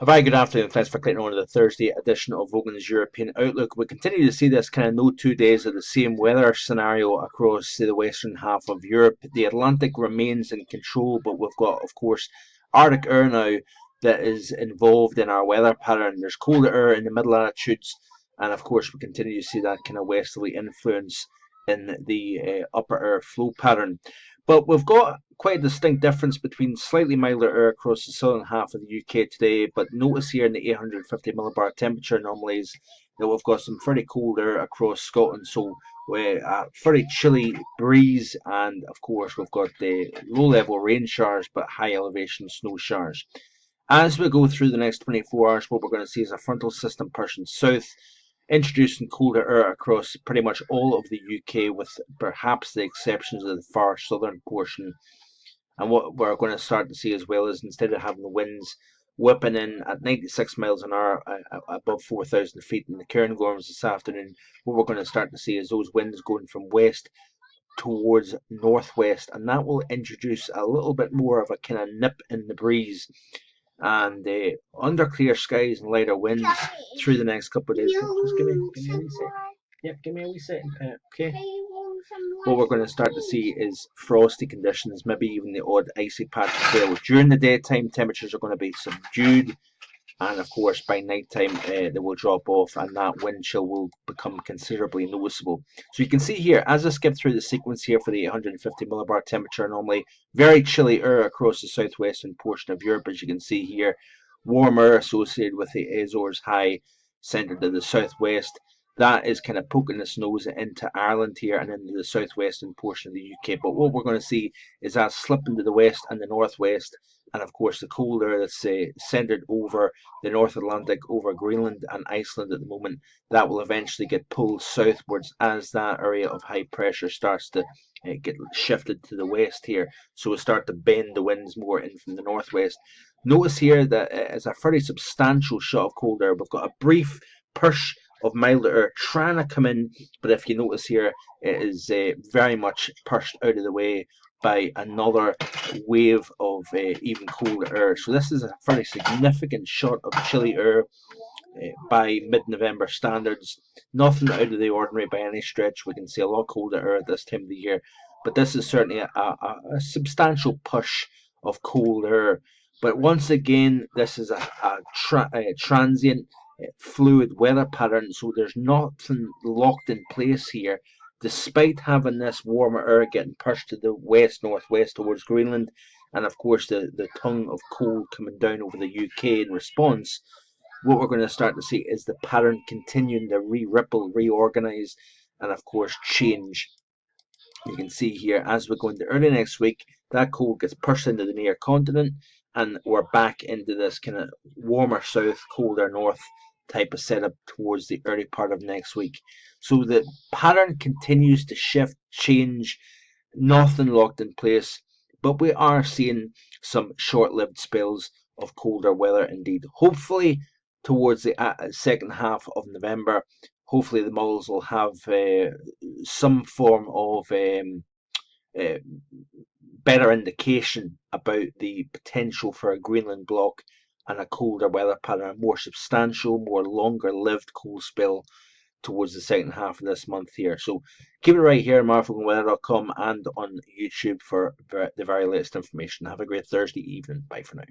A very good afternoon. Thanks for clicking on to the Thursday edition of Vogan's European Outlook. We continue to see this kind of no 2 days of the same weather scenario across the western half of Europe. The Atlantic remains in control, but we've got, of course, Arctic air now that is involved in our weather pattern. There's colder air in the middle latitudes, and of course, we continue to see that kind of westerly influence in the upper air flow pattern. But we've got quite a distinct difference between slightly milder air across the southern half of the UK today, but notice here in the 850 millibar temperature anomalies that we've got some pretty cold air across Scotland, so a very chilly breeze, and of course we've got the low level rain showers but high elevation snow showers. As we go through the next 24 hours, what we're going to see is a frontal system pushing south, introducing colder air across pretty much all of the UK, with perhaps the exceptions of the far southern portion. And what we're going to start to see as well is, instead of having the winds whipping in at 96 miles an hour above 4,000 feet in the Cairngorms this afternoon, what we're going to start to see is those winds going from west towards northwest, and that will introduce a little bit more of a kind of nip in the breeze. And under clear skies and lighter winds through the next couple of days. Just give me a wee second. Yep, give me a wee second. Okay. What we're going to start to see is frosty conditions, maybe even the odd icy patch as well. During the daytime, temperatures are going to be subdued, and of course by night time they will drop off, and that wind chill will become considerably noticeable. So you can see here, as I skip through the sequence here for the 850 millibar temperature anomaly, very chilly air across the southwestern portion of Europe. As you can see here, warm air associated with the Azores high centered to the southwest. That is kind of poking its nose into Ireland here and into the southwestern portion of the UK. But what we're going to see is that slip into the west and the northwest, and of course the cold air that's centered over the North Atlantic, over Greenland and Iceland at the moment, that will eventually get pulled southwards as that area of high pressure starts to get shifted to the west here. So we'll start to bend the winds more in from the northwest. Notice here that it's a fairly substantial shot of cold air. We've got a brief push of milder air trying to come in, but if you notice here, it is very much pushed out of the way by another wave of even colder air. So this is a very significant shot of chilly air by mid-November standards. Nothing out of the ordinary by any stretch. We can see a lot colder air at this time of the year, but this is certainly a substantial push of cold air. But once again, this is a transient fluid weather pattern, so there's nothing locked in place here. Despite having this warmer air getting pushed to the west northwest towards Greenland, and of course the tongue of cold coming down over the UK in response, what we're going to start to see is the pattern continuing to ripple, reorganize, and of course change. You can see here, as we go into early next week, that cold gets pushed into the near continent, and we're back into this kind of warmer south, colder north type of setup towards the early part of next week. So the pattern continues to shift, change, nothing locked in place, but we are seeing some short-lived spells of colder weather indeed. Hopefully towards the second half of November, hopefully the models will have some form of uh, better indication about the potential for a Greenland block and a colder weather pattern, a more substantial, more longer lived cold spell towards the second half of this month here. So keep it right here, marvelweather.com, and on YouTube for the very latest information. Have a great Thursday evening. Bye for now.